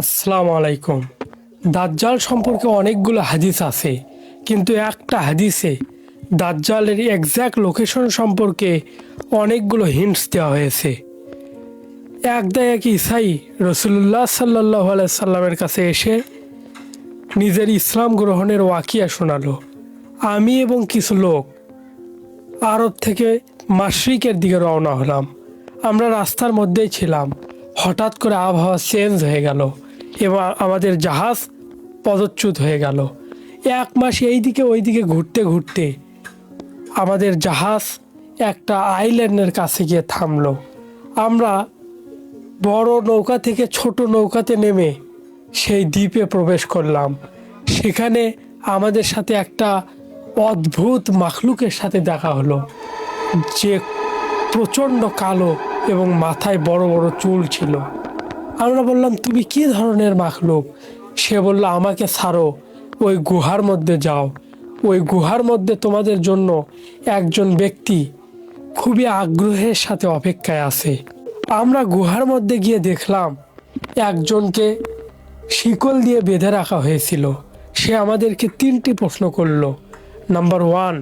আসসালামু আলাইকুম। দাজ্জাল সম্পর্কে অনেকগুলো হাদিস আছে, কিন্তু একটা হাদিসে দাজ্জালের এক্স্যাক্ট লোকেশন সম্পর্কে অনেকগুলো হিন্টস দেওয়া হয়েছে। এক ঈসাই রসুল্লাহ সাল্লাহ সাল্লামের কাছে এসে নিজের ইসলাম গ্রহণের ওয়াকিয়া শোনালো। আমি এবং কিছু লোক আরব থেকে মাশরিকের দিকে রওনা হলাম। আমরা রাস্তার মধ্যেই ছিলাম, হঠাৎ করে আবহাওয়া চেঞ্জ হয়ে গেল এবং আমাদের জাহাজ পদচ্যুত হয়ে গেল। 1 মাস এইদিকে ওইদিকে ঘুরতে ঘুরতে আমাদের জাহাজ একটা আইল্যান্ডের কাছে গিয়ে থামলো। আমরা বড় নৌকা থেকে ছোট নৌকাতে নেমে সেই দ্বীপে প্রবেশ করলাম। সেখানে আমাদের সাথে একটা অদ্ভুত মাখলুকের সাথে দেখা হলো, যে প্রচণ্ড কালো এবং মাথায় বড় বড় চুল ছিল। আমরা বললাম, তুমি কী ধরনের মাখলুক? সে বলল, আমাকে ছাড়ো, ওই গুহার মধ্যে যাও। ওই গুহার মধ্যে তোমাদের জন্য একজন ব্যক্তি খুবই আগ্রহের সাথে অপেক্ষায় আছে। আমরা গুহার মধ্যে গিয়ে দেখলাম একজনকে শিকল দিয়ে বেঁধে রাখা হয়েছিল। সে আমাদেরকে 3টি প্রশ্ন করলো। নাম্বার 1,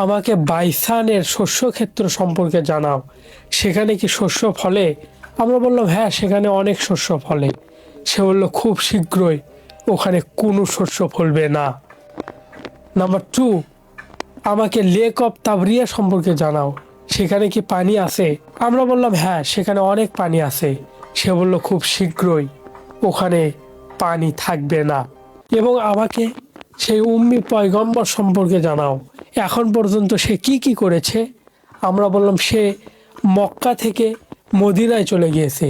আমাকে বাইসানের শস্যক্ষেত্র সম্পর্কে জানাও, সেখানে কি শস্য ফলে? আমরা বললাম, হ্যাঁ, সেখানে অনেক শস্য ফলে। সে বলল, খুব শীঘ্রই ওখানে কোনো শস্য ফলবে না। নাম্বার 2, আমাকে লেক অফ তাবরিয়া সম্পর্কে জানাও, সেখানে কি পানি আছে? আমরা বললাম, হ্যাঁ, সেখানে অনেক পানি আছে। সে বলল, খুব শীঘ্রই ওখানে পানি থাকবে না। এবং আমাকে সেই উম্মি পয়গম্বর সম্পর্কে জানাও, এখন পর্যন্ত সে কি কি করেছে? আমরা বললাম, সে মক্কা থেকে মদিনায় চলে গিয়েছে।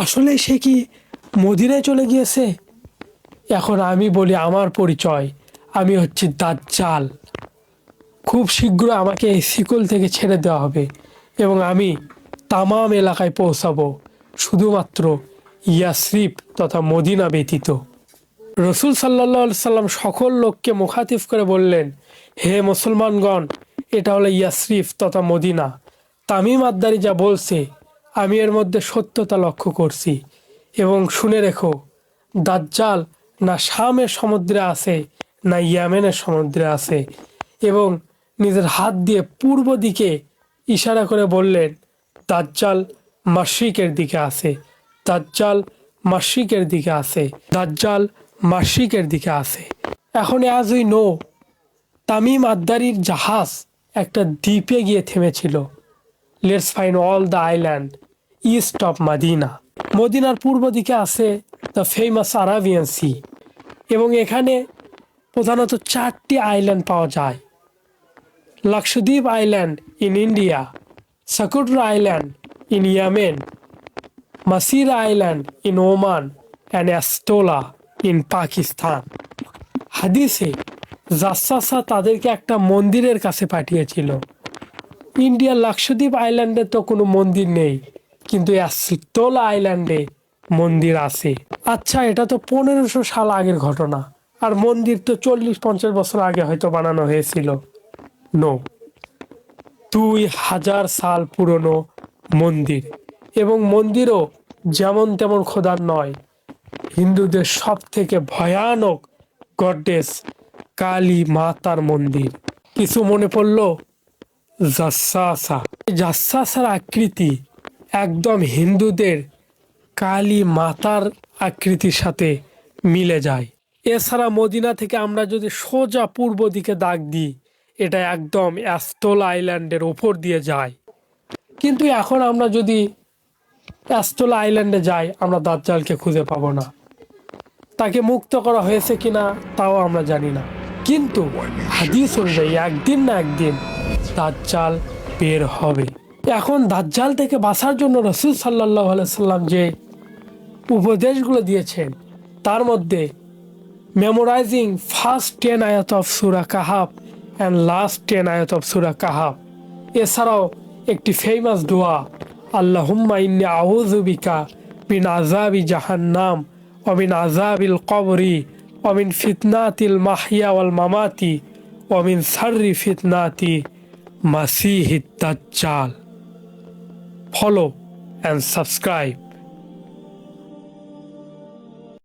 আসলে সে কি মদিনায় চলে গিয়েছে? এখন আমি বলি আমার পরিচয়, আমি হচ্ছি দাজ্জাল। খুব শীঘ্র আমাকে এই শিকল থেকে ছেড়ে দেওয়া হবে এবং আমি তামাম এলাকায় পৌঁছাবো, শুধুমাত্র ইয়াসরিব তথা মদিনা ব্যতীত। রসুল সাল্লাহ সাল্লাম সকল লোককে মুখাতিব করে বললেন, হে মুসলমানগণ, এটা হলো ইয়াসরিফ তথা মদিনা। তামিম আদ্দারি যা বলছে আমি এর মধ্যে সত্যতা লক্ষ্য করছি। এবং শুনে রেখো, দাজ্জাল না শামের সমুদ্রে আছে না ইয়ামেনের সমুদ্রে আছে। এবং নিজের হাত দিয়ে পূর্ব দিকে ইশারা করে বললেন, দাজ্জাল মাশরিকের দিকে আছে, দাজ্জাল মাশরিকের দিকে আছে, দাজ্জাল মাশরিকের দিকে আছে। এখন অ্যাজ উই নো, তামিম আদ্দারির জাহাজ একটা দ্বীপে গিয়ে থেমেছিল। Let's find all the island east of Medina. মদিনার পূর্ব দিকে আছে দ্য ফেমাস আরাবিয়ান সি, এবং এখানে প্রধানত 4টি আইল্যান্ড পাওয়া যায়। Lakshadweep island in India, Socotra island in Yemen, Masirah island in Oman and Astola in Pakistan. হাদিসে জাসাসা তাদেরকে একটা মন্দিরের কাছে পাঠিয়েছিল। ইন্ডিয়ার লাক্ষদ্বীপ আইল্যান্ডে তো কোনো মন্দির নেই, কিন্তু অ্যাস্টোলা আইল্যান্ডে মন্দির আছে। আচ্ছা, এটা তো 1500 সাল আগের ঘটনা, আর মন্দির তো 40-50 বছর আগে হয়তো বানানো হয়েছিল। নো, 2000 সাল পুরনো মন্দির, এবং মন্দিরও যেমন তেমন খোদার নয়। হিন্দুদের সব থেকে ভয়ানক গডেস কালী মাতার মন্দির। কিছু মনে পড়ল? জাসাসা। জাসাসার আকৃতি একদম হিন্দুদের কালী মাতার আকৃতির সাথে মিলে যায়। এছাড়া মদিনা থেকে আমরা যদি সোজা পূর্ব দিকে দাগ দিই, এটা একদম অ্যাস্টোলা আইল্যান্ডের ওপর দিয়ে যায়। কিন্তু এখন আমরা যদি অ্যাস্টোলা আইল্যান্ডে যাই, আমরা দাজ্জালকে খুঁজে পাবো না। তাকে মুক্ত করা হয়েছে কিনা তাও আমরা জানি না। কিন্তু হাদিস অনুযায়ী একদিন না একদিন দাজ্জাল বের হবে। এখন দাজ্জাল থেকে বাঁচার জন্য রাসূল সাল্লাল্লাহু আলাইহি সাল্লাম যে উপদেশগুলো দিয়েছেন, তার মধ্যে মেমোরাইজিং ফার্স্ট 10 আয়াত অফ সূরা কাহাফ অ্যান্ড লাস্ট 10 আয়াত অফ সূরা কাহাফ, এছাড়াও একটি ফেমাস দোয়া, আল্লাহুম্মা ইন্নী আউযু বিকা মিন আযাবি জাহান্নাম ওয়া মিন আযাবিল কবরি ওয়া মিন ফিতনাতিল মাহইয়া ওয়াল মামাতি ওয়া মিন শাররি ফিতনাতি মাসিহিদ দাজ্জাল। Follow and subscribe.